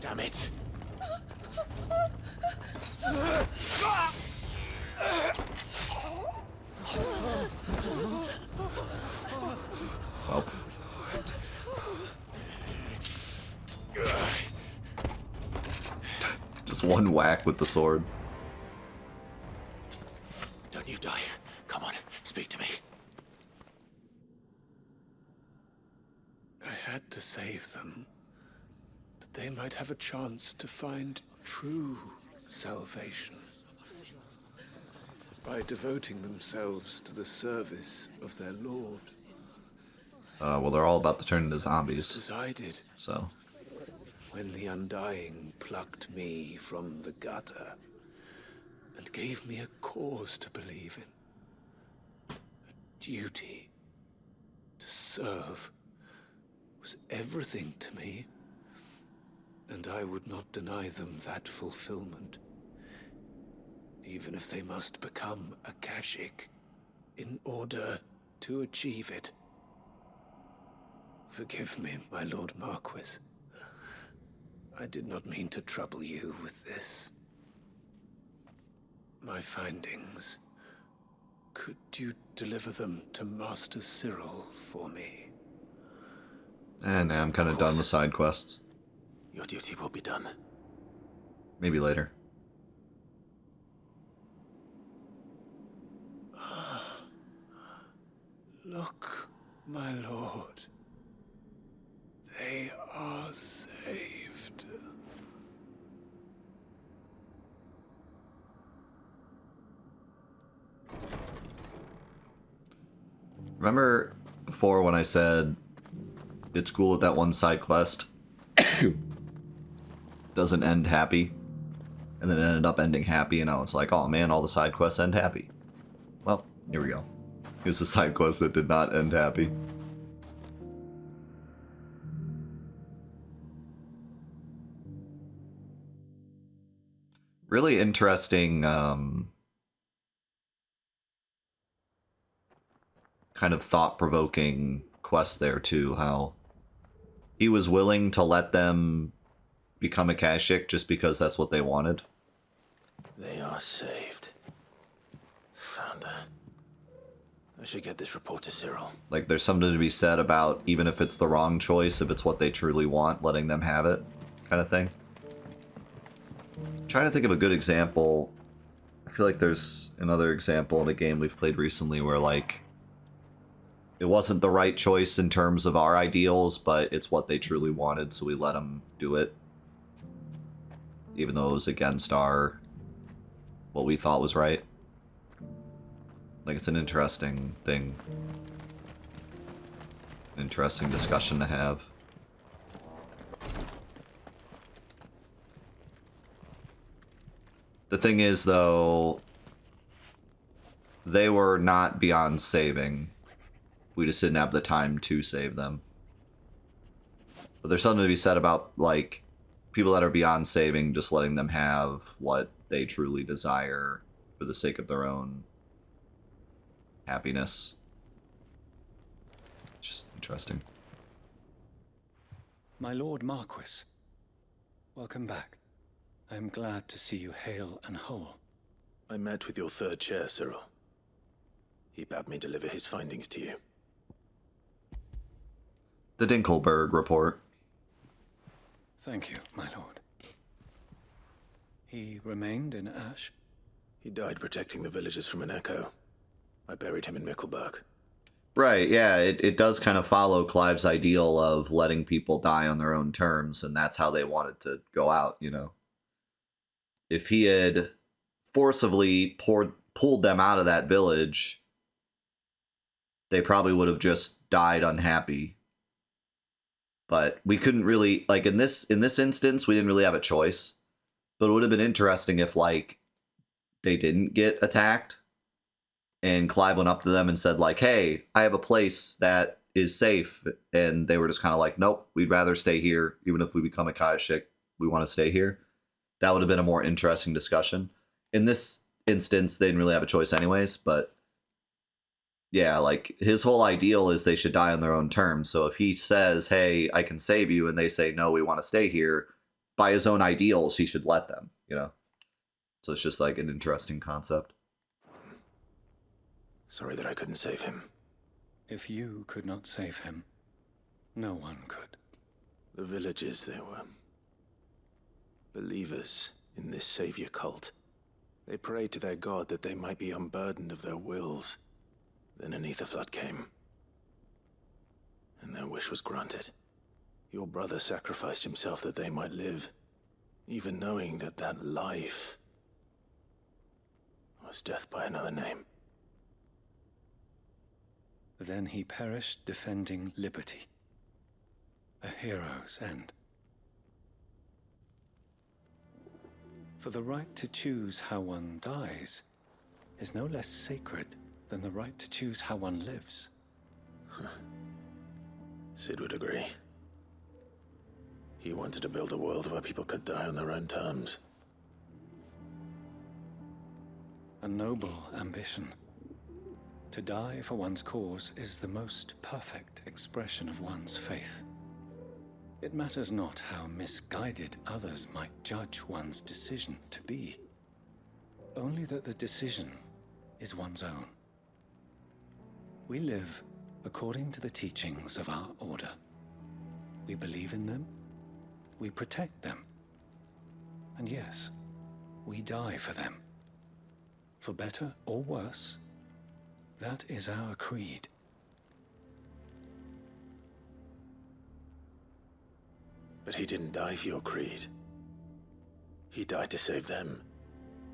Damn it. Well. Just one whack with the sword. Don't you die. Come on, speak to me. I had to save them, that they might have a chance to find true salvation by devoting themselves to the service of their Lord. Well, they're all about to turn into zombies. As I did. So. When the Undying plucked me from the gutter and gave me a cause to believe in. A duty to serve was everything to me, and I would not deny them that fulfillment, even if they must become a Kashik in order to achieve it. Forgive me, my Lord Marquis. I did not mean to trouble you with this. My findings. Could you deliver them to Master Cyril for me? And I'm kind of done with side quests. Your duty will be done. Maybe later. Look, my lord. They are saved. Remember before when I said it's cool that one side quest doesn't end happy? And then it ended up ending happy, and I was like, oh man, all the side quests end happy. Well, here we go. Here's the side quest that did not end happy. Really interesting kind of thought-provoking quest there too, how he was willing to let them become a Kashik just because that's what they wanted. They are saved. Founder. I should get this report to Cyril. Like, there's something to be said about, even if it's the wrong choice, if it's what they truly want, letting them have it, kind of thing. I'm trying to think of a good example. I feel like there's another example in a game we've played recently where, like, it wasn't the right choice in terms of our ideals, but it's what they truly wanted, so we let them do it. Even though it was against our... what we thought was right. Like, it's an interesting thing. Interesting discussion to have. The thing is, though, they were not beyond saving. We just didn't have the time to save them. But there's something to be said about, like, people that are beyond saving, just letting them have what they truly desire for the sake of their own happiness. It's just interesting. My Lord Marquis, welcome back. I am glad to see you hale and whole. I met with your third chair, Cyril. He bade me deliver his findings to you. The Dinkelberg report. Thank you, my lord. He remained in Ash? He died protecting the villagers from an echo. I buried him in Mickelberg. Right, yeah, it does kind of follow Clive's ideal of letting people die on their own terms, and that's how they wanted to go out, you know. If he had forcibly pulled them out of that village, they probably would have just died unhappy. But we couldn't really, like, in this instance, we didn't really have a choice. But it would have been interesting if, like, they didn't get attacked, and Clive went up to them and said, like, hey, I have a place that is safe. And they were just kind of like, nope, we'd rather stay here. Even if we become a Kashik, we want to stay here. That would have been a more interesting discussion. In this instance, they didn't really have a choice anyways, but Yeah, like his whole ideal is they should die on their own terms. So if he says, "Hey, I can save you," and they say, "No, we want to stay here," by his own ideals, he should let them, you know? So it's just like an interesting concept. Sorry that I couldn't save him. If you could not save him, no one could. The villagers, they were believers in this savior cult. They prayed to their god that they might be unburdened of their wills. Then an ether flood came, and their wish was granted. Your brother sacrificed himself that they might live, even knowing that that life was death by another name. Then he perished defending liberty. A hero's end. For the right to choose how one dies is no less sacred than the right to choose how one lives. Sid would agree. He wanted to build a world where people could die on their own terms. A noble ambition. To die for one's cause is the most perfect expression of one's faith. It matters not how misguided others might judge one's decision to be. Only that the decision is one's own. We live according to the teachings of our order. We believe in them, we protect them, and yes, we die for them. For better or worse, that is our creed. But he didn't die for your creed. He died to save them,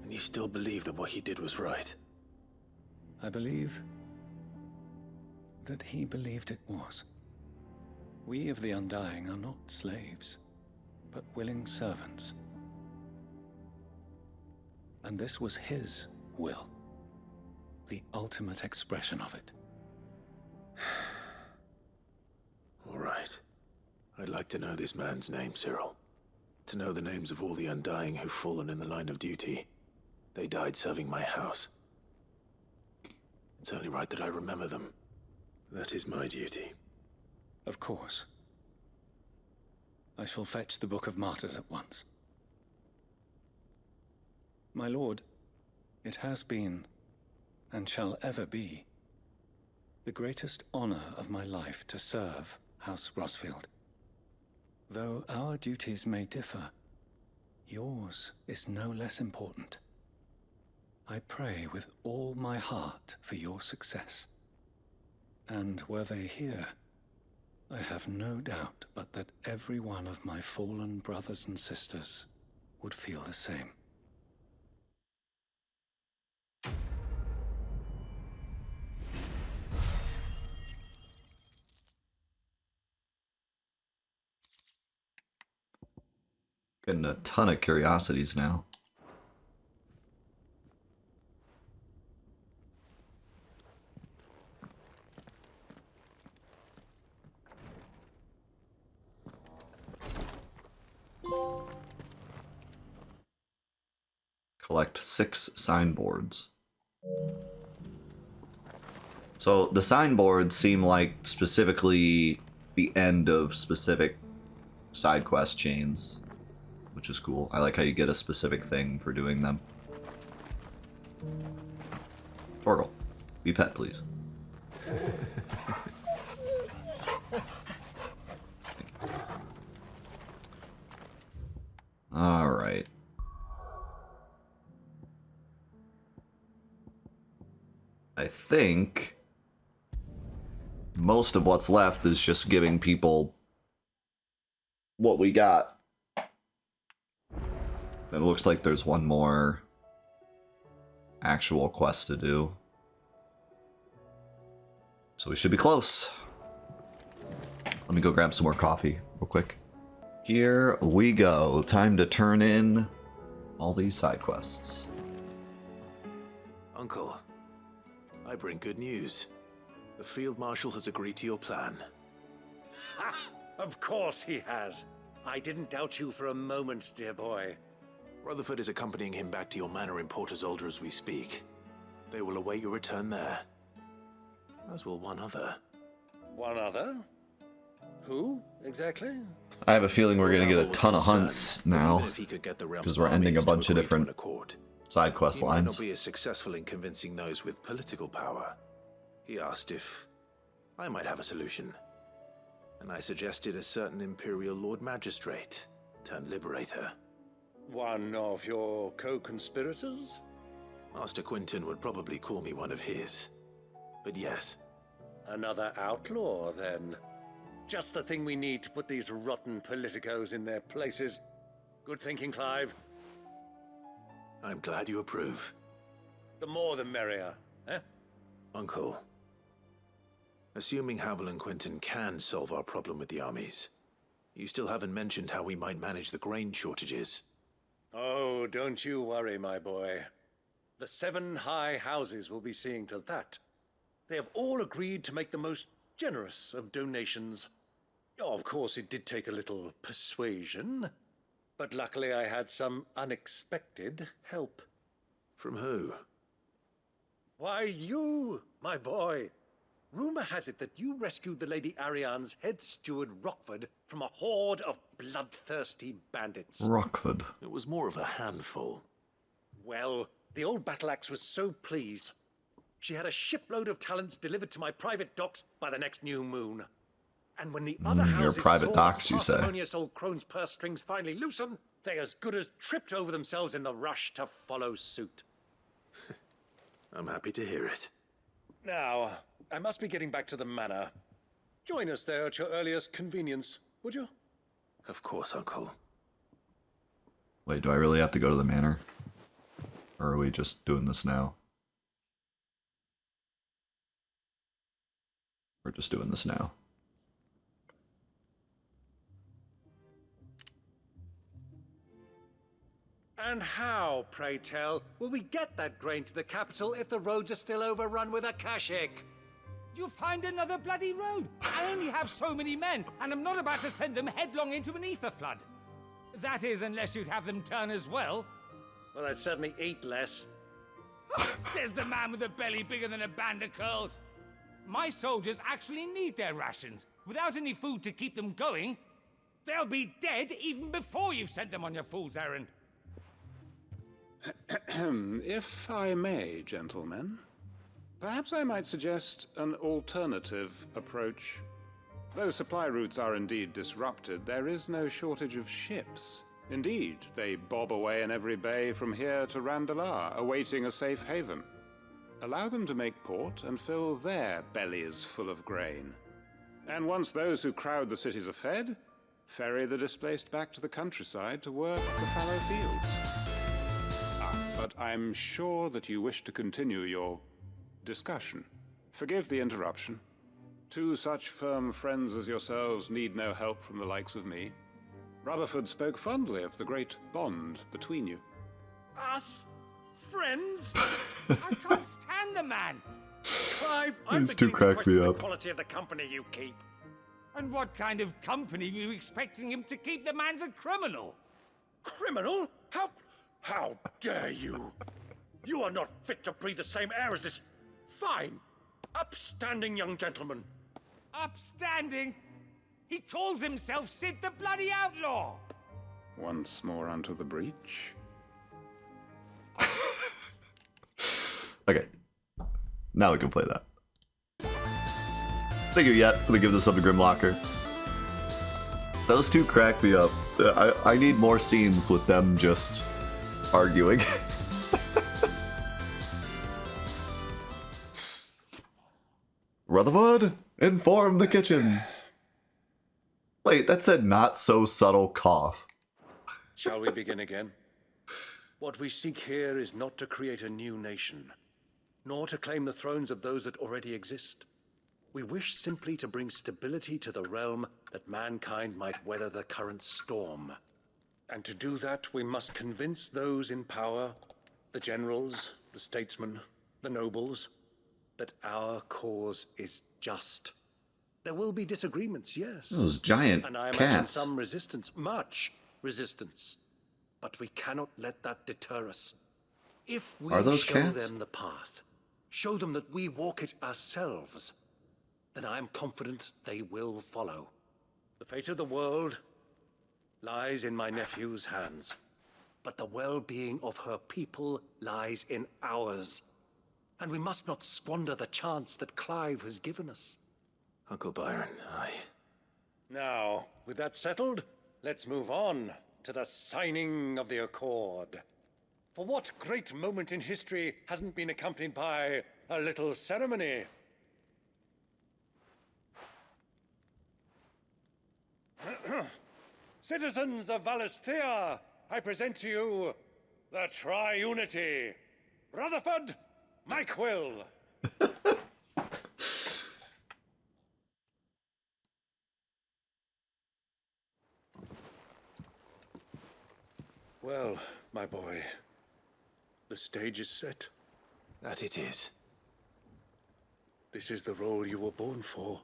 and you still believe that what he did was right. I believe that he believed it was. We of the Undying are not slaves, but willing servants. And this was his will, the ultimate expression of it. All right. I'd like to know this man's name, Cyril. To know the names of all the Undying who've fallen in the line of duty. They died serving my house. It's only right that I remember them. That is my duty. Of course. I shall fetch the Book of Martyrs at once. My lord, it has been, and shall ever be, the greatest honor of my life to serve House Rosfield. Though our duties may differ, yours is no less important. I pray with all my heart for your success. And were they here, I have no doubt but that every one of my fallen brothers and sisters would feel the same. Getting a ton of curiosities now. Collect 6 signboards. So the signboards seem like specifically the end of specific side quest chains, which is cool. I like how you get a specific thing for doing them. Torgal, be pet, please. All right. I think most of what's left is just giving people what we got. It looks like there's one more actual quest to do. So we should be close. Let me go grab some more coffee real quick. Here we go. Time to turn in all these side quests. Uncle, I bring good news. The Field Marshal has agreed to your plan. Ha! Of course he has. I didn't doubt you for a moment, dear boy. Rutherford is accompanying him back to your manor in Port Isolde as we speak. They will await your return there. as will one other. One other? Who, exactly? I have a feeling we're gonna get a Ravel was ton of concerned hunts that now, even if he could get the realm's because we're ending a armies to bunch of agree to an different accord, side quest he might lines. not be as successful in convincing those with political power. He asked if I might have a solution, and I suggested a certain Imperial Lord Magistrate turned liberator. One of your co-conspirators? Master Quinton would probably call me one of his, but yes. Another outlaw, then. Just the thing we need to put these rotten politicos in their places. Good thinking, Clive. I'm glad you approve. The more the merrier, eh? Uncle, assuming Havel and Quinton can solve our problem with the armies, you still haven't mentioned how we might manage the grain shortages. Oh, don't you worry, my boy. The 7 high houses will be seeing to that. They have all agreed to make the most generous of donations. Oh, of course, it did take a little persuasion, but luckily I had some unexpected help. From who? Why, you, my boy. Rumor has it that you rescued the Lady Ariane's head steward Rockford from a horde of bloodthirsty bandits. Rockford. It was more of a handful. Well, the old battle axe was so pleased. She had a shipload of talents delivered to my private docks by the next new moon. And when the other your houses private saw docks, the you say? parsimonious old crone's purse strings finally loosen, they as good as tripped over themselves in the rush to follow suit. I'm happy to hear it. Now, I must be getting back to the manor. Join us there at your earliest convenience, would you? Of course, Uncle. Wait, do I really have to go to the manor? Or are we just doing this now? We're just doing this now. And how, pray tell, will we get that grain to the capital if the roads are still overrun with Akashic? You'll find another bloody road. I only have so many men, and I'm not about to send them headlong into an ether flood. That is, unless you'd have them turn as well. Well, I'd certainly eat less. Says the man with a belly bigger than a band of curls. My soldiers actually need their rations. Without any food to keep them going, they'll be dead even before you've sent them on your fool's errand. If I may, gentlemen, perhaps I might suggest an alternative approach. Though supply routes are indeed disrupted, there is no shortage of ships. Indeed, they bob away in every bay from here to Randalar, awaiting a safe haven. Allow them to make port and fill their bellies full of grain. And once those who crowd the cities are fed, ferry the displaced back to the countryside to work the fallow fields. But I'm sure that you wish to continue your discussion. Forgive the interruption. 2 such firm friends as yourselves need no help from the likes of me. Rutherford spoke fondly of the great bond between you. Us? Friends? I can't stand the man. Clive, I'm These two beginning to crack question me the up. quality of the company you keep. And what kind of company were you expecting him to keep? The man's a criminal. Criminal? How dare you? You are not fit to breathe the same air as this fine, upstanding young gentleman. Upstanding? He calls himself Sid the Bloody Outlaw. Once more onto the breach. Okay. Now we can play that. Thank you, Yet, for the give this up to Grimlocker. Those 2 crack me up. I need more scenes with them just arguing. Rutherford, inform the kitchens. Wait, that said not so subtle cough. Shall we begin again? What we seek here is not to create a new nation, nor to claim the thrones of those that already exist. We wish simply to bring stability to the realm that mankind might weather the current storm. And to do that, we must convince those in power, the generals, the statesmen, the nobles, that our cause is just. There will be disagreements, yes. Those giant and I imagine cats. some resistance, much resistance. But we cannot let that deter us. If we Are those show cats? them the path, show them that we walk it ourselves, then I am confident they will follow. The fate of the world lies in my nephew's hands, but the well-being of her people lies in ours. And we must not squander the chance that Clive has given us. Uncle Byron, Now, with that settled, let's move on to the signing of the Accord. For what great moment in history hasn't been accompanied by a little ceremony? Citizens of Valisthea, I present to you the Triunity. Rutherford, Mike Will. Well, my boy, the stage is set. that it is. This is the role you were born for.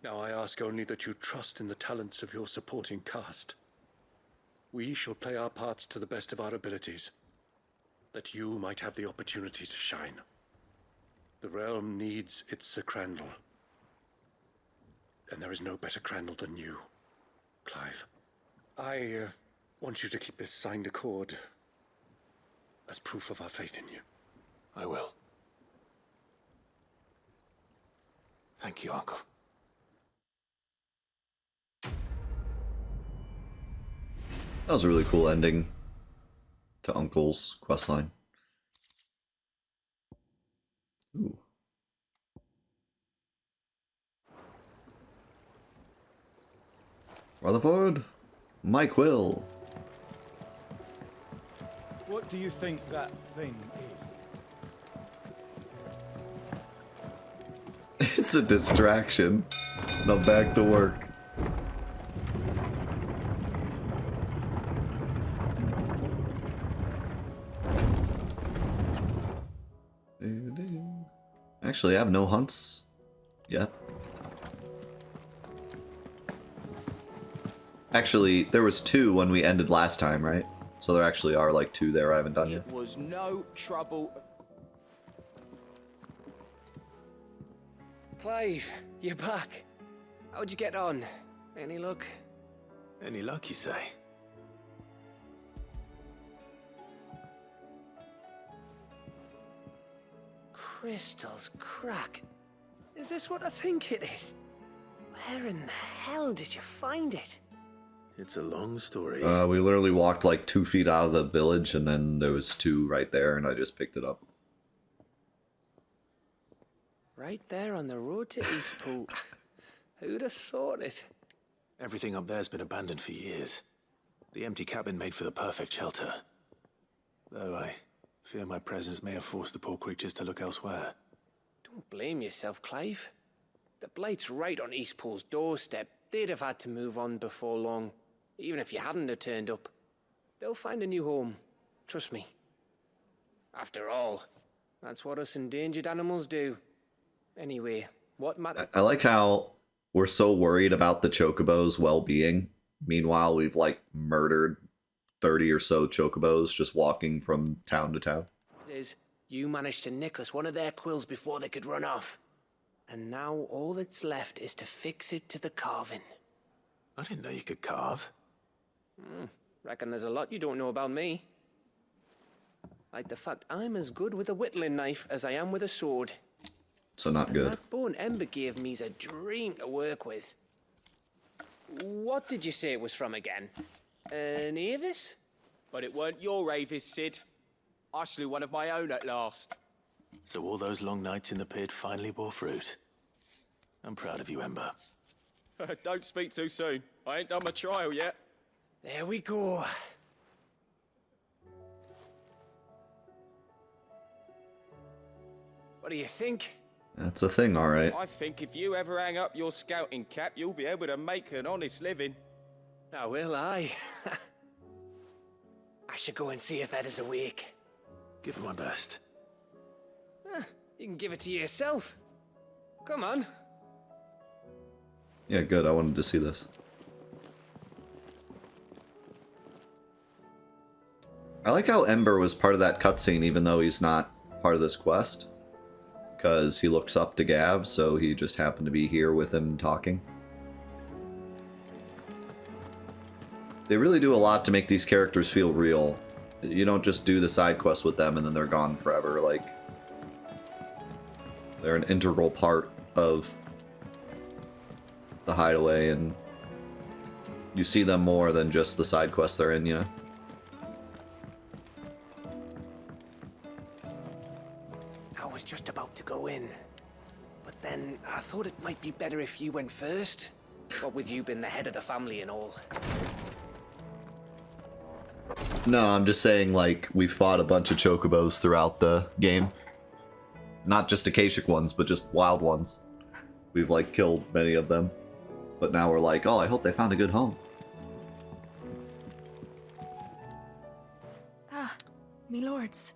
Now I ask only that you trust in the talents of your supporting cast. We shall play our parts to the best of our abilities, that you might have the opportunity to shine. The realm needs its Sir Crandall, and there is no better Crandall than you, Clive. I want you to keep this signed accord as proof of our faith in you. I will. Thank you, Uncle. That was a really cool ending to Uncle's questline. Ooh. Rutherford, Mike Will. What do you think that thing is? It's a distraction. Now back to work. Actually, I have no hunts yet. Actually, there was 2 when we ended last time, right? So there actually are like 2 there I haven't done yet. It was no trouble. Clive, you're back. How'd you get on? Any luck? Any luck, you say? Crystals crack. Is this what I think it is? Where in the hell did you find it? It's a long story. We literally walked like 2 feet out of the village, and then there was 2 right there, and I just picked it up. Right there on the road to Eastpool. Who'd have thought it? Everything up there's been abandoned for years. The empty cabin made for the perfect shelter. Though I fear my presence may have forced the poor creatures to look elsewhere. Don't blame yourself, Clive. The Blight's right on Eastpool's doorstep. They'd have had to move on before long, even if you hadn't have turned up. They'll find a new home. Trust me. After all, that's what us endangered animals do. Anyway, what matters? I like how we're so worried about the chocobo's well-being. Meanwhile, we've like murdered 30 or so chocobos just walking from town to town. Is you managed to nick us one of their quills before they could run off. And now all that's left is to fix it to the carving. I didn't know you could carve. Reckon there's a lot you don't know about me. Like the fact I'm as good with a whittling knife as I am with a sword. So not good. That bone Ember gave me's a dream to work with. What did you say it was from again? An Avis? But it weren't your Avis, Sid. I slew one of my own at last. So all those long nights in the pit finally bore fruit. I'm proud of you, Ember. Don't speak too soon. I ain't done my trial yet. There we go. What do you think? That's a thing, alright. I think if you ever hang up your scouting cap, you'll be able to make an honest living. Now will I? I should go and see if Ed is awake. Give it my best. You can give it to yourself. Come on. Yeah, good. I wanted to see this. I like how Ember was part of that cutscene, even though he's not part of this quest, because he looks up to Gav, so he just happened to be here with him talking. They really do a lot to make these characters feel real. You don't just do the side quests with them and then they're gone forever. Like, they're an integral part of the Hideaway, and you see them more than just the side quests they're in, you know? I was just about to go in, but then I thought it might be better if you went first. What with you being the head of the family and all. No, I'm just saying, like, we fought a bunch of chocobos throughout the game. Not just Akashic ones, but just wild ones. We've, like, killed many of them. But now we're like, oh, I hope they found a good home. Ah, me lords.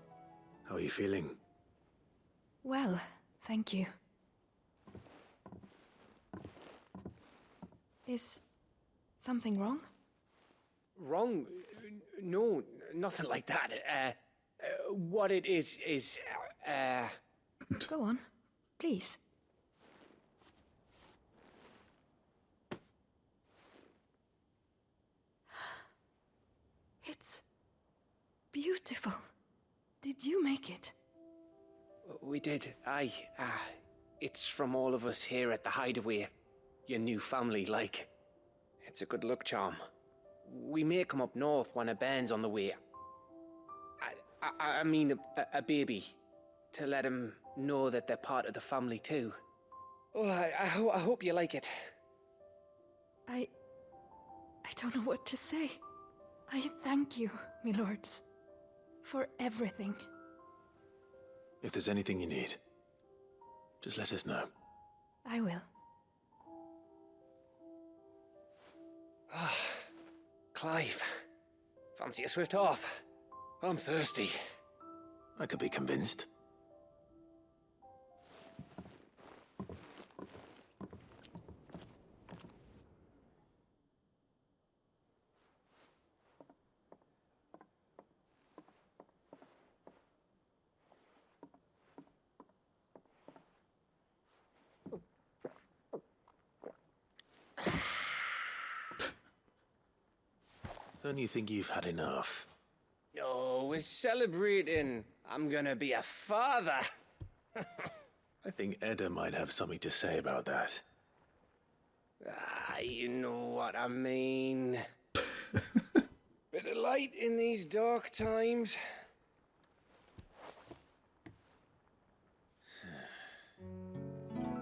How are you feeling? Well, thank you. Is something wrong? Wrong? No, nothing like that. What it is... Go on, please. It's beautiful. Did you make it? We did. Aye. It's from all of us here at the Hideaway. Your new family, like. It's a good luck charm. We may come up north when a band's on the way. I mean a baby. To let him know that they're part of the family too. Oh, I hope you like it. I don't know what to say. I thank you, me lords, for everything. If there's anything you need, just let us know. I will. Clive, fancy a swift off? I'm thirsty. I could be convinced. Don't you think you've had enough? Oh, we're celebrating. I'm gonna be a father. I think Edda might have something to say about that. You know what I mean. Bit of light in these dark times.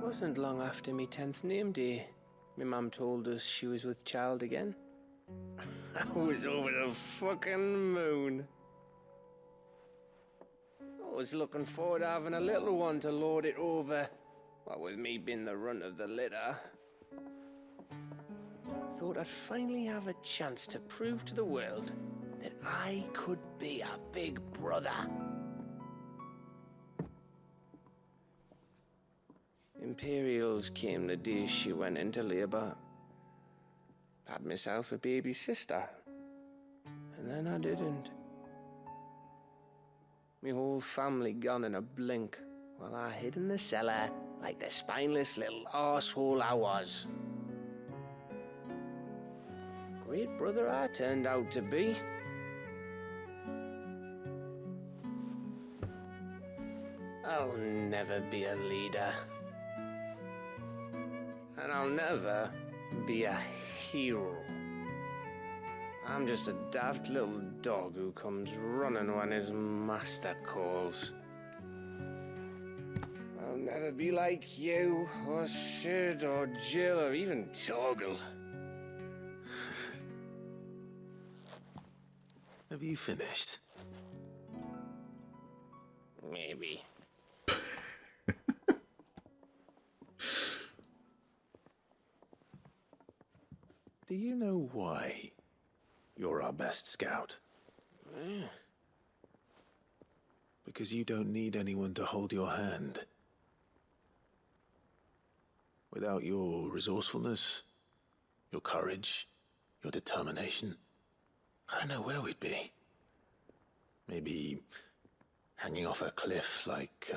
Wasn't long after me 10th name day. My mum told us she was with child again. I was over the fucking moon. I was looking forward to having a little one to lord it over. What with me being the runt of the litter. Thought I'd finally have a chance to prove to the world that I could be a big brother. Imperials came the day she went into labour. Had myself a baby sister. And then I didn't. My whole family gone in a blink, while I hid in the cellar like the spineless little arsehole I was. Great brother I turned out to be. I'll never be a leader. And I'll never be a hero. I'm just a daft little dog who comes running when his master calls. I'll never be like you, or Sid, or Jill, or even Torgal. Have you finished? Maybe. Do you know why you're our best scout? Because you don't need anyone to hold your hand. Without your resourcefulness, your courage, your determination, I don't know where we'd be. Maybe hanging off a cliff like,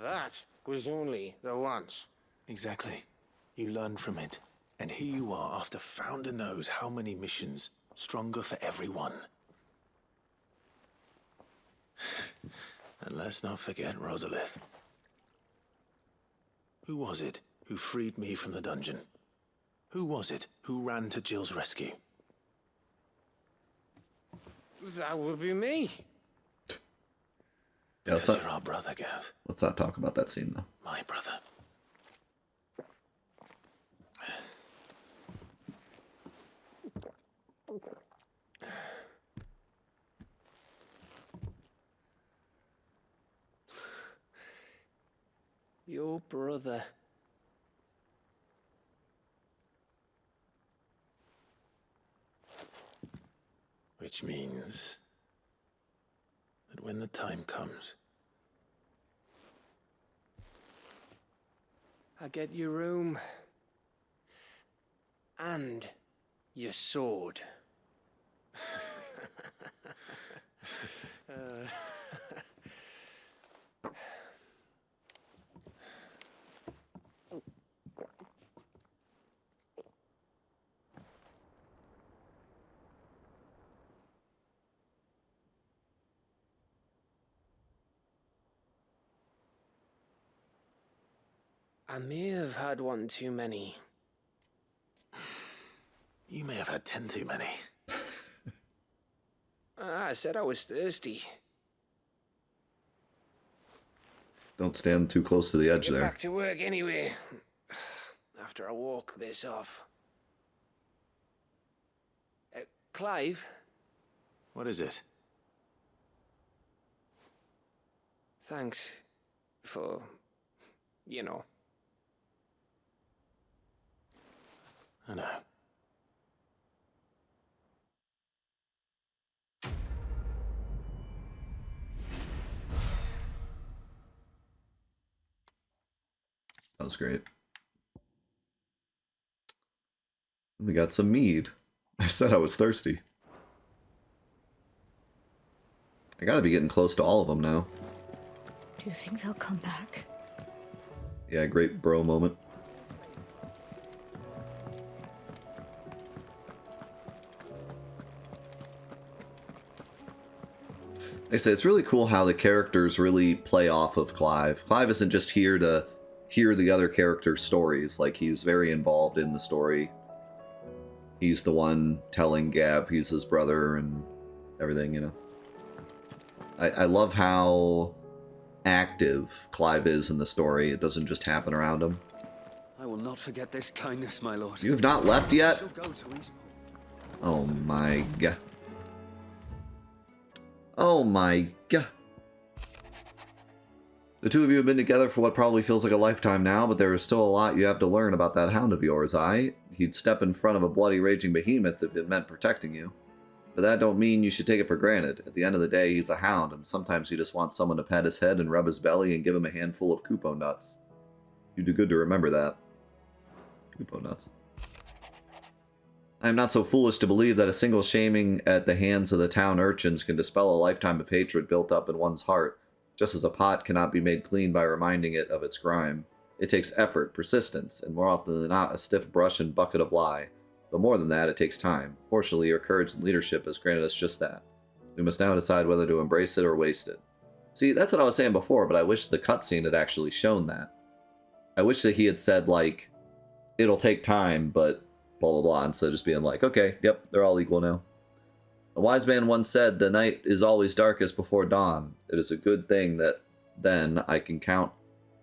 That was only the once. Exactly. You learned from it. And here you are, after Founder knows how many missions, stronger for everyone. And let's not forget Rosalith. Who was it who freed me from the dungeon? Who was it who ran to Jill's rescue? That would be me. Yeah, Because you're our brother, Gav. let's not talk about that scene, though. My brother. Your brother. Which means that when the time comes, I get your room. And your sword. I may have had one too many. you may have had 10 too many. I said I was thirsty. Don't stand too close to the edge Get there. back to work anyway. After I walk this off. Clive? What is it? Thanks for, you know. I know. That was great. We got some mead. I said I was thirsty. I gotta be getting close to all of them now. Do you think they'll come back? Yeah, great bro moment. Like I say, it's really cool how the characters really play off of Clive. Clive isn't just here to hear the other characters' stories. Like, he's very involved in the story. He's the one telling Gav he's his brother and everything, you know. I love how active Clive is in the story. It doesn't just happen around him. I will not forget this kindness, my lord. You have not left yet? Shall go to Eastport. Oh my god. Oh my god. The two of you have been together for what probably feels like a lifetime now, but there is still a lot you have to learn about that hound of yours. He'd step in front of a bloody raging behemoth if it meant protecting you. But that don't mean you should take it for granted. At the end of the day, he's a hound, and sometimes you just want someone to pat his head and rub his belly and give him a handful of Kupo nuts. You do good to remember that. Kupo nuts. I am not so foolish to believe that a single shaming at the hands of the town urchins can dispel a lifetime of hatred built up in one's heart, just as a pot cannot be made clean by reminding it of its grime. It takes effort, persistence, and more often than not, a stiff brush and bucket of lye. But more than that, it takes time. Fortunately, your courage and leadership has granted us just that. We must now decide whether to embrace it or waste it. See, that's what I was saying before, but I wish the cutscene had actually shown that. I wish that he had said, like, it'll take time, but blah blah blah, instead of just being like, okay, yep, they're all equal now. A wise man once said, the night is always darkest before dawn. It is a good thing that then I can count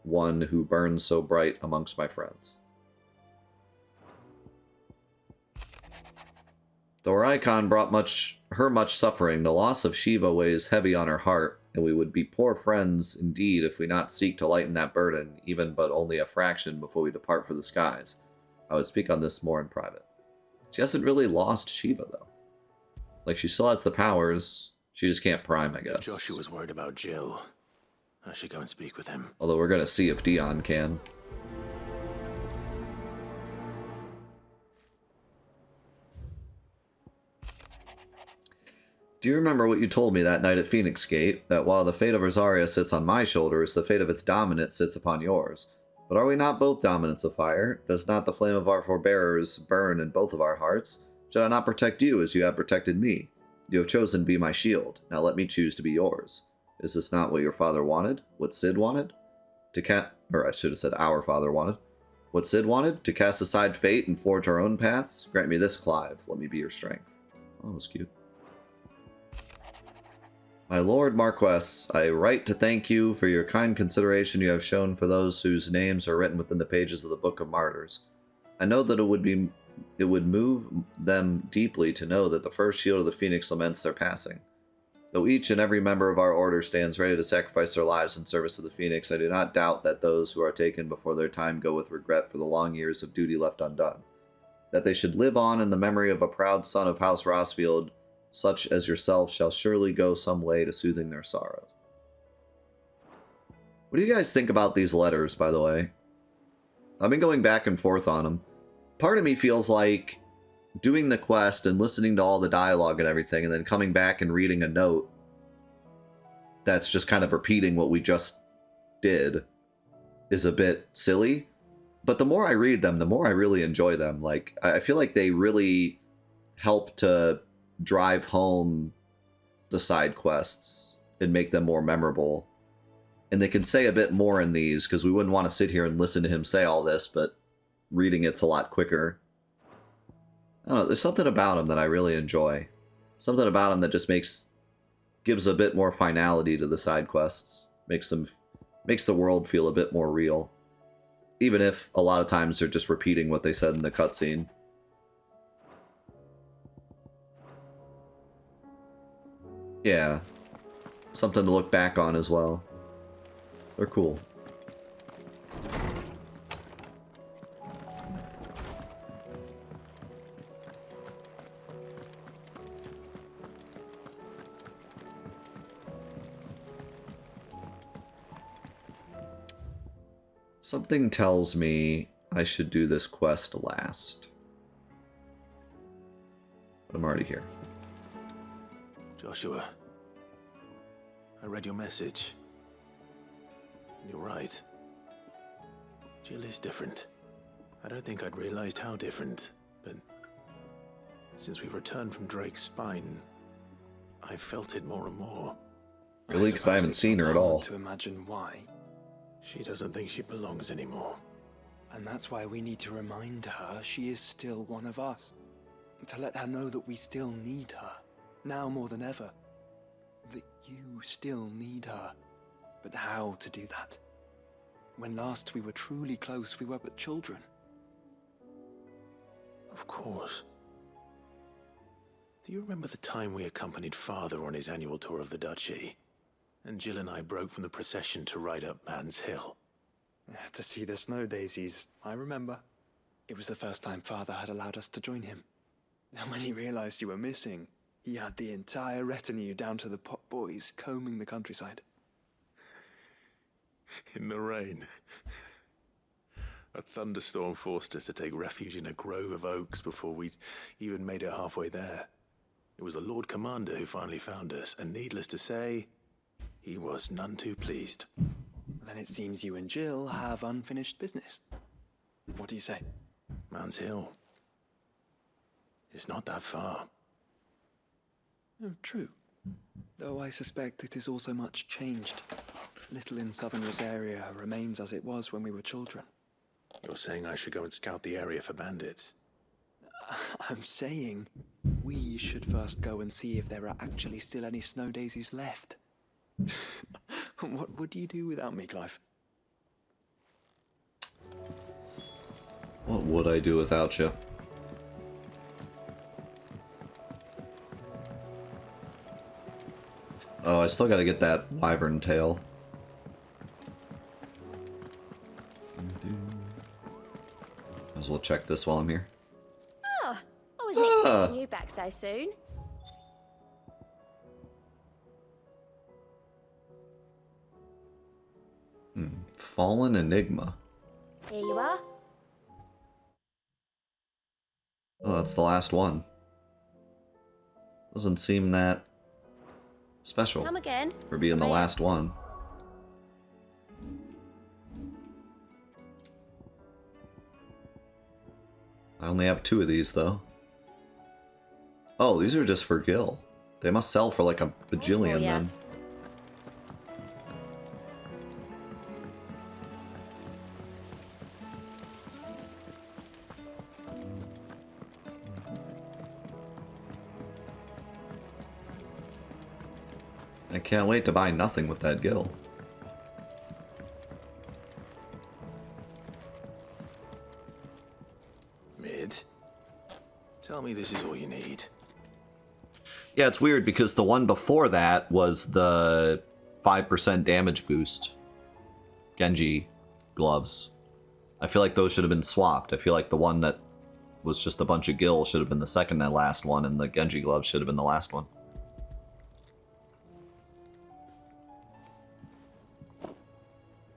one who burns so bright amongst my friends. Though her icon brought her much suffering, the loss of Shiva weighs heavy on her heart, and we would be poor friends indeed if we not seek to lighten that burden, even but only a fraction before we depart for the skies. I would speak on this more in private. She hasn't really lost Shiva, though. Like, she still has the powers, she just can't prime, I guess. If Joshua's worried about Jill, I should go and speak with him. Although we're gonna see if Dion can. Do you remember what you told me that night at Phoenix Gate? That while the fate of Rosaria sits on my shoulders, the fate of its dominant sits upon yours. But are we not both dominants of fire? Does not the flame of our forebearers burn in both of our hearts? Should I not protect you as you have protected me? You have chosen to be my shield. Now let me choose to be yours. Is this not what your father wanted? What Cid wanted? Or I should have said our father wanted. What Cid wanted? To cast aside fate and forge our own paths? Grant me this, Clive. Let me be your strength. Oh, that was cute. My lord Marquess, I write to thank you for your kind consideration you have shown for those whose names are written within the pages of the Book of Martyrs. I know that it would move them deeply to know that the first shield of the Phoenix laments their passing. Though each and every member of our order stands ready to sacrifice their lives in service of the Phoenix, I do not doubt that those who are taken before their time go with regret for the long years of duty left undone. That they should live on in the memory of a proud son of House Rosfield, such as yourself, shall surely go some way to soothing their sorrows. What do you guys think about these letters, by the way? I've been going back and forth on them. Part of me feels like doing the quest and listening to all the dialogue and everything, and then coming back and reading a note that's just kind of repeating what we just did is a bit silly. But the more I read them, the more I really enjoy them. Like, I feel like they really help to drive home the side quests and make them more memorable. And they can say a bit more in these, because we wouldn't want to sit here and listen to him say all this, but reading it's a lot quicker. I don't know, there's something about him that I really enjoy. Something about him that just gives a bit more finality to the side quests. Makes the world feel a bit more real. Even if a lot of times they're just repeating what they said in the cutscene. Yeah. Something to look back on as well. They're cool. Something tells me I should do this quest last. But I'm already here. Joshua, I read your message. You're right. Jill is different. I don't think I'd realized how different, but since we returned from Drake's spine, I've felt it more and more. Really? Because I haven't seen her at all. To imagine why. She doesn't think she belongs anymore. And that's why we need to remind her she is still one of us. To let her know that we still need her, now more than ever. That you still need her. But how to do that? When last we were truly close, we were but children. Of course. Do you remember the time we accompanied Father on his annual tour of the Duchy? And Jill and I broke from the procession to ride up Man's Hill. To see the snow daisies, I remember. It was the first time Father had allowed us to join him. And when he realized you were missing, he had the entire retinue down to the pot boys combing the countryside. In the rain. A thunderstorm forced us to take refuge in a grove of oaks before we'd even made it halfway there. It was the Lord Commander who finally found us, and needless to say, he was none too pleased. Then it seems you and Jill have unfinished business. What do you say? Man's Hill. It's not that far. Oh, true. Though I suspect it is also much changed. Little in southern Rosaria remains as it was when we were children. You're saying I should go and scout the area for bandits? I'm saying we should first go and see if there are actually still any snow daisies left. What would you do without me, Clive? What would I do without you? Oh, I still gotta get that wyvern tail. Might as well check this while I'm here. Oh, I wasn't expecting you back so soon. Fallen Enigma. Here you are. Oh, that's the last one. Doesn't seem that special Come again. for being the Come here. last one. I only have 2 of these, though. Oh, these are just for Gil. They must sell for like a bajillion, ya. then. I can't wait to buy nothing with that Gil. Mid, tell me this is all you need. Yeah, it's weird because the one before that was the 5% damage boost Genji gloves. I feel like those should have been swapped. I feel like the one that was just a bunch of Gil should have been the second and last one, and the Genji gloves should have been the last one.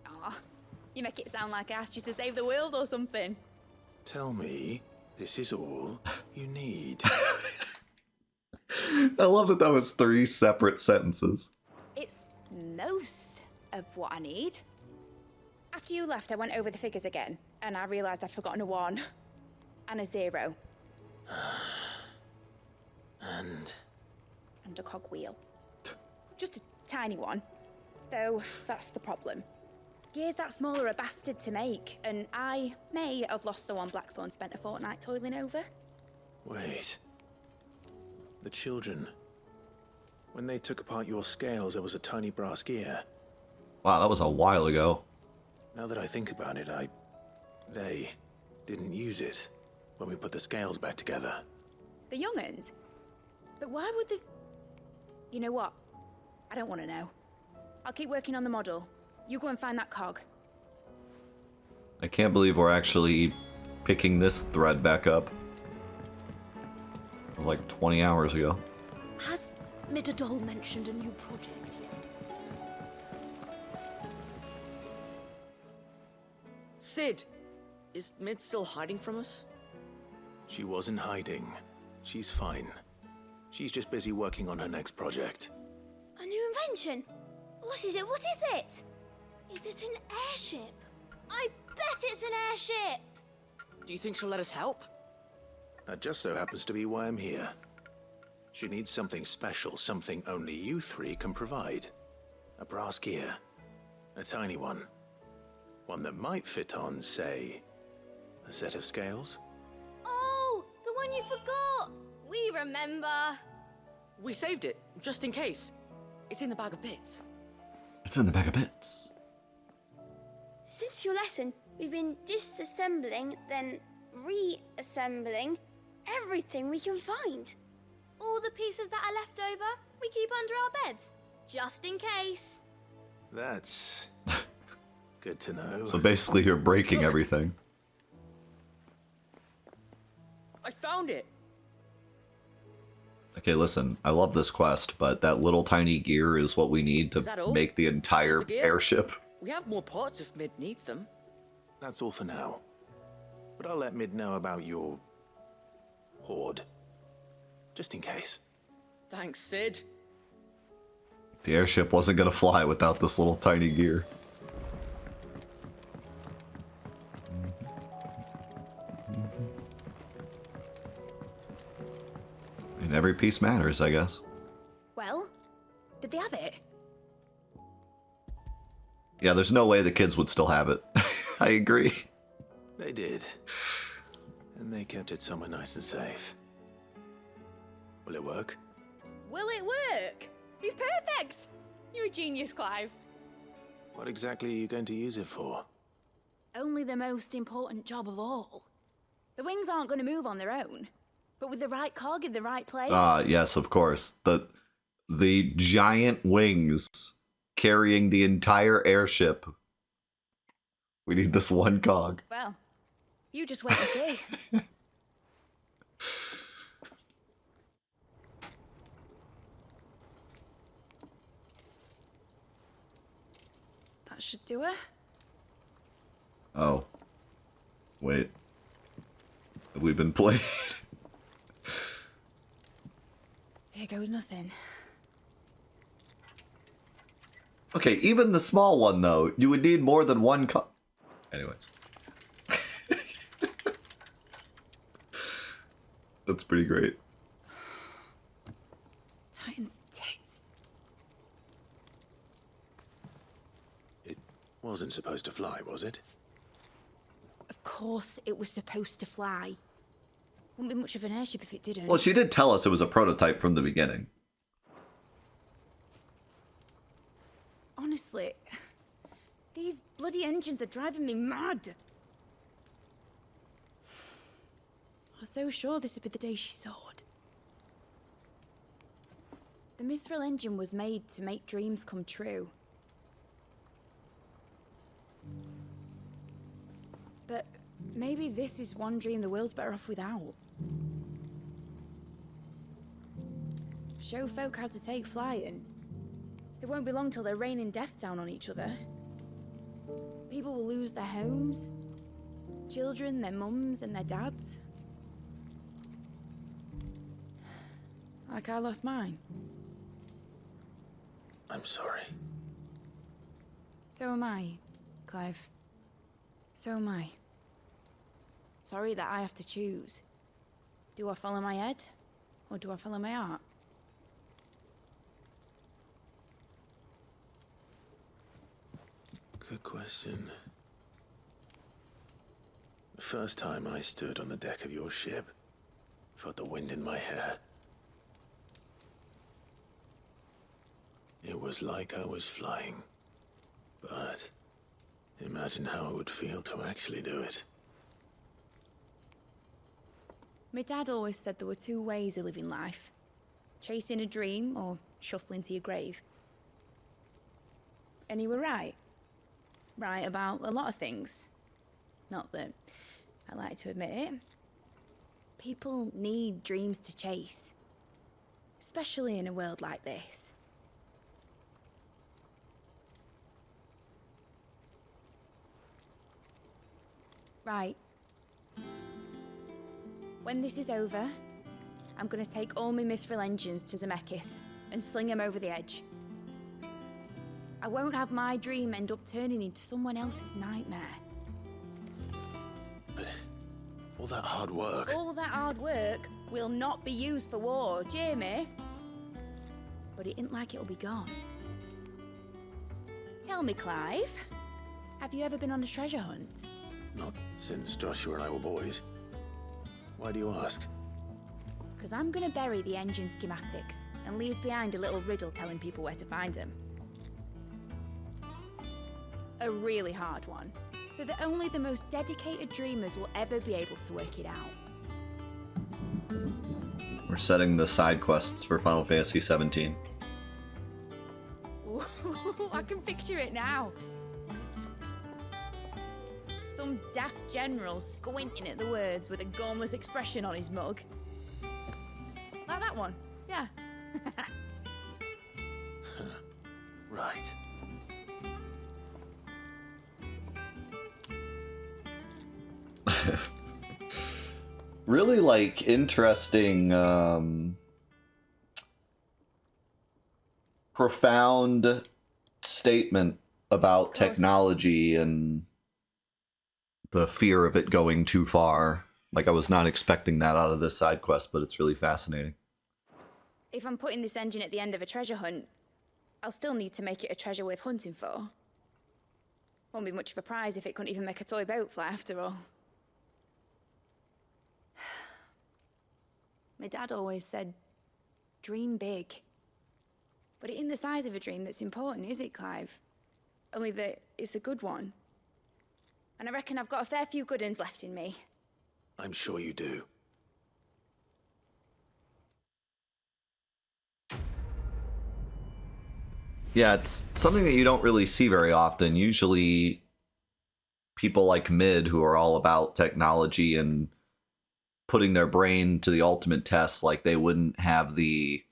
Aw, you make it sound like I asked you to save the world or something. Tell me this is all you need. I love that that was 3 separate sentences. It's most of what I need. After you left, I went over the figures again, and I realised I'd forgotten a 1 and a 0. And a cogwheel. Just a tiny one. Though, that's the problem. Gears that small are a bastard to make, and I may have lost the one Blackthorn spent a fortnight toiling over. wait. The children. When they took apart your scales, there was a tiny brass gear. Wow, that was a while ago. Now that I think about it, they didn't use it when we put the scales back together. The young'uns? But why would they... You know what? I don't want to know. I'll keep working on the model. You go and find that cog. I can't believe we're actually picking this thread back up. It was like 20 hours ago. Has Midadol mentioned a new project yet? Sid, is Mid still hiding from us? She wasn't hiding. She's fine. She's just busy working on her next project. A new invention? What is it? What is it? Is it an airship? I bet it's an airship! Do you think she'll let us help? That just so happens to be why I'm here. She needs something special, something only you 3 can provide. A brass gear. A tiny one. One that might fit on, say, a set of scales? Oh, the one you forgot! We remember! We saved it, just in case. It's in the bag of bits. It's in the bag of bits. Since your lesson, we've been disassembling, then reassembling everything we can find. All the pieces that are left over, we keep under our beds, just in case. That's good to know. So basically you're breaking everything. I found it! Okay, listen, I love this quest, but that little tiny gear is what we need Is that to all? make the entire Just the gear? airship. We have more parts if Mid needs them. That's all for now. But I'll let Mid know about your hoard. Just in case. Thanks, Sid. The airship wasn't gonna fly without this little tiny gear. And every piece matters, I guess. Well, did they have it? Yeah, there's no way the kids would still have it. I agree. They did. And they kept it somewhere nice and safe. Will it work? Will it work? He's perfect! You're a genius, Clive. What exactly are you going to use it for? Only the most important job of all. The wings aren't going to move on their own. But with the right cog in the right place... Yes, of course. The giant wings carrying the entire airship. We need this one cog. Well, you just wait and see. That should do it. Oh. Wait. Have we been played? Here goes nothing. Okay, even the small one, though, you would need more than one Anyways. That's pretty great. Titan's tits. It wasn't supposed to fly, was it? Of course it was supposed to fly. Wouldn't be much of an airship if it didn't. Well, she did tell us it was a prototype from the beginning. Honestly, these bloody engines are driving me mad. I was so sure this would be the day she soared. The Mithril engine was made to make dreams come true. But maybe this is one dream the world's better off without. Show folk how to take flight, and it won't be long till they're raining death down on each other. People will lose their homes, children, their mums and their dads. Like I lost mine. I'm sorry. So am I, Clive. So am I. Sorry that I have to choose. Do I follow my head, or do I follow my heart? Good question. The first time I stood on the deck of your ship, felt the wind in my hair. It was like I was flying. But imagine how it would feel to actually do it. My dad always said there were two ways of living life. Chasing a dream or shuffling to your grave. And he were right. Right about a lot of things. Not that I like to admit it. People need dreams to chase. Especially in a world like this. Right. When this is over, I'm gonna take all my Mithril engines to Zemeckis and sling them over the edge. I won't have my dream end up turning into someone else's nightmare. But all that hard work... All that hard work will not be used for war, Jamie. But it ain't like it'll be gone. Tell me, Clive, have you ever been on a treasure hunt? Not since Joshua and I were boys. Why do you ask? Because I'm gonna bury the engine schematics and leave behind a little riddle telling people where to find them. A really hard one, so that only the most dedicated dreamers will ever be able to work it out. We're setting the side quests for Final Fantasy XVII. Ooh, I can picture it now. Some daft general squinting at the words with a gormless expression on his mug. Like that one, yeah. Right. Really, like, interesting, profound statement about technology and the fear of it going too far. Like, I was not expecting that out of this side quest, but it's really fascinating. If I'm putting this engine at the end of a treasure hunt, I'll still need to make it a treasure worth hunting for. Won't be much of a prize if it couldn't even make a toy boat fly after all. My dad always said, dream big. But it ain't the size of a dream that's important, is it, Clive? Only that it's a good one. And I reckon I've got a fair few good uns left in me. I'm sure you do. Yeah, it's something that you don't really see very often. Usually people like Mid, who are all about technology and putting their brain to the ultimate test, like they wouldn't have the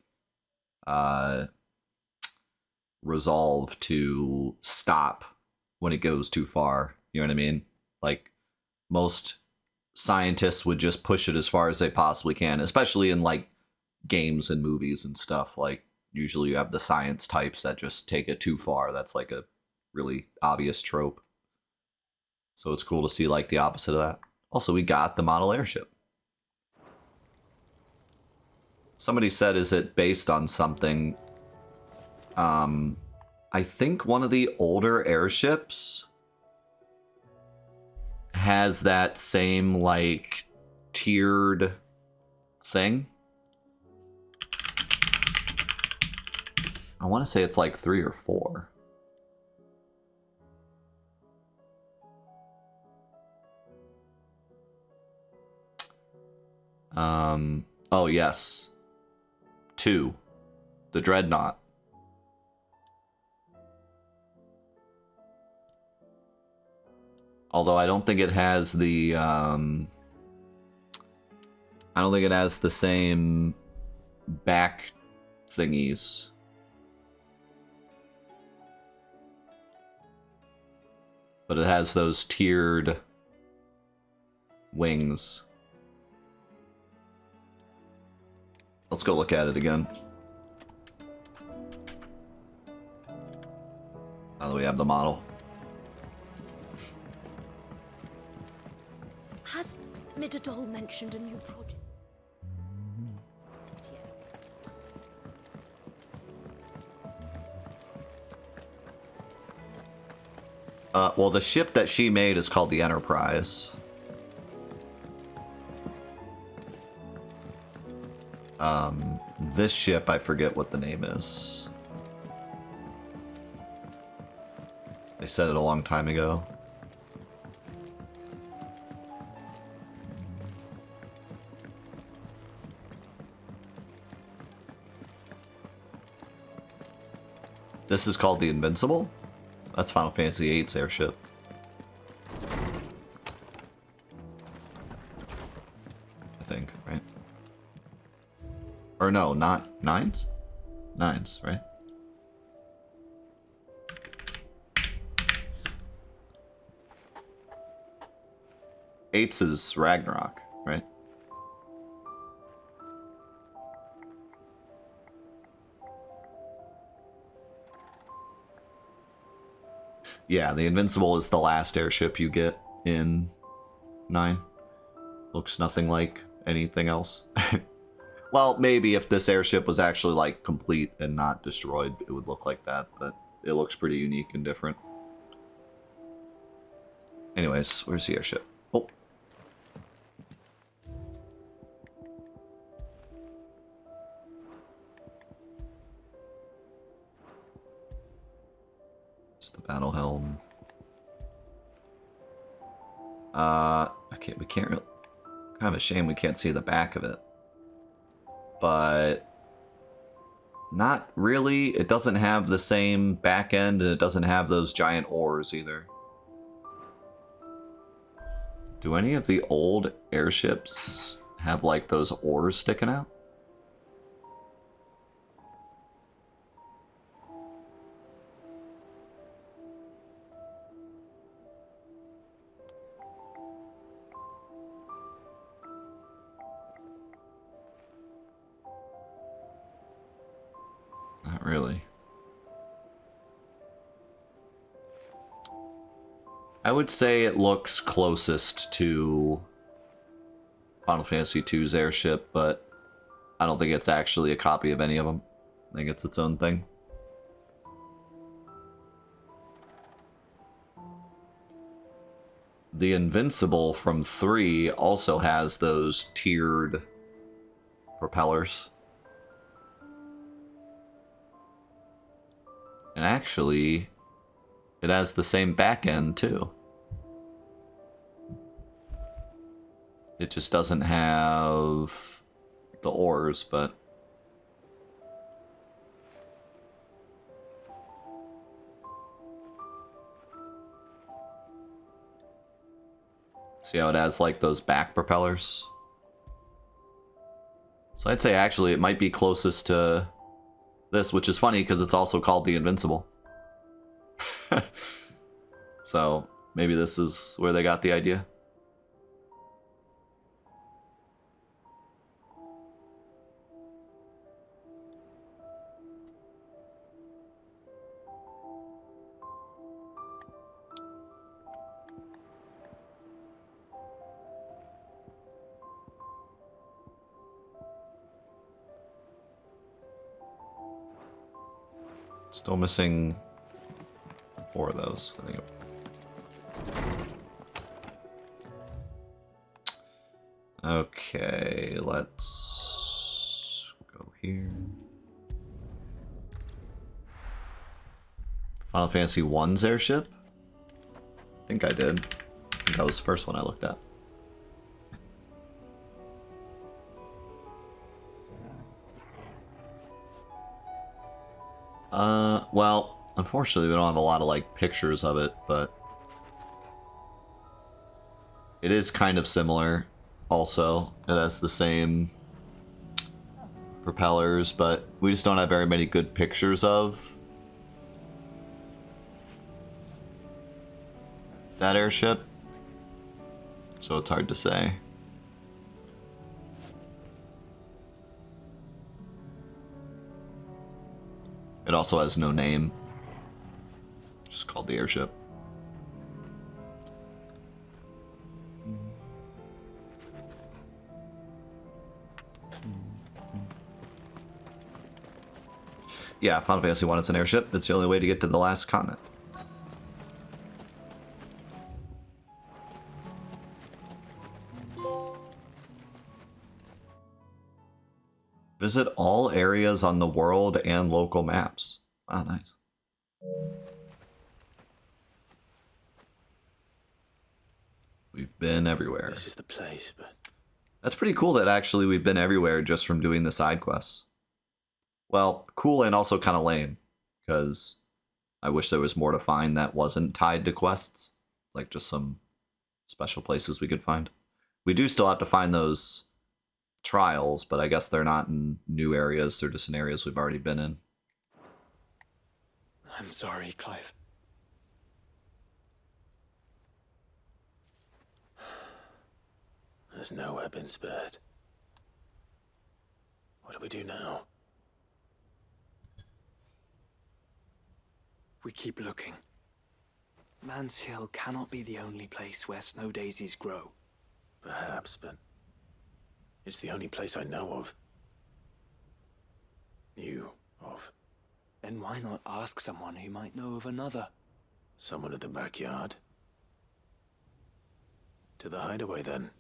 resolve to stop when it goes too far. You know what I mean? Like, most scientists would just push it as far as they possibly can, especially in like games and movies and stuff. Like, Usually you have the science types that just take it too far. That's like a really obvious trope. So it's cool to see like the opposite of that. Also, we got the model airship. Somebody said, is it based on something? I think one of the older airships has that same like tiered thing. I want to say it's like 3 or 4. Oh yes. 2. The Dreadnought. Although I don't think it has the I don't think it has the same back thingies. But it has those tiered wings. Let's go look at it again. Now that we have the model. Has Midadol mentioned a new project? Well, the ship that she made is called the Enterprise. This ship, I forget what the name is. They said it a long time ago. This is called the Invincible? That's Final Fantasy VIII's airship. I think, right? Or no, not 9's? 9's, right? Eight's is Ragnarok, right? Yeah, the Invincible is the last airship you get in 9. Looks nothing like anything else. Well, maybe if this airship was actually like complete and not destroyed, it would look like that, but it looks pretty unique and different. Anyways, where's the airship? Oh. It's the battle helm. Okay, we can't really... Kind of a shame we can't see the back of it. But... Not really. It doesn't have the same back end, and it doesn't have those giant oars either. Do any of the old airships have like those oars sticking out? Not really. I would say it looks closest to Final Fantasy II's airship, but I don't think it's actually a copy of any of them. I think it's its own thing. The Invincible from 3 also has those tiered propellers. And actually, it has the same back end too. It just doesn't have the oars, but... See how it has like those back propellers? So I'd say actually it might be closest to this, which is funny because it's also called the Invincible. So maybe this is where they got the idea. Still missing 4 of those. I think. Okay, let's go here. Final Fantasy I's airship? I think I did. I think that was the first one I looked at. Well, unfortunately we don't have a lot of like pictures of it, but it is kind of similar also. It has the same propellers, but we just don't have very many good pictures of that airship, so it's hard to say. It also has no name, just called the airship. Yeah, Final Fantasy 1 is an airship. It's the only way to get to the last continent. Visit all areas on the world and local maps. Wow, nice. We've been everywhere. This is the place, but... That's pretty cool that actually we've been everywhere just from doing the side quests. Well, cool and also kind of lame, because I wish there was more to find that wasn't tied to quests. Like just some special places we could find. We do still have to find those trials, but I guess they're not in new areas. They're just in areas we've already been in. I'm sorry, Clive. There's nowhere been spared. What do we do now? We keep looking. Man's Hill cannot be the only place where snow daisies grow. Perhaps, but it's the only place I know of. Knew of. Then why not ask someone who might know of another? Someone at the backyard? To the hideaway, then.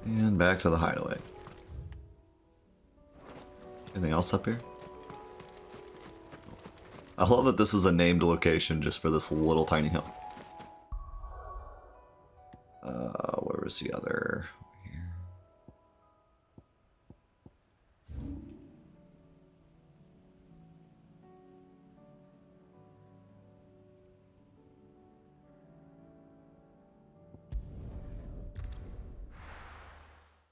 And back to the hideaway. Anything else up here? I love that this is a named location just for this little tiny hill. Where was the other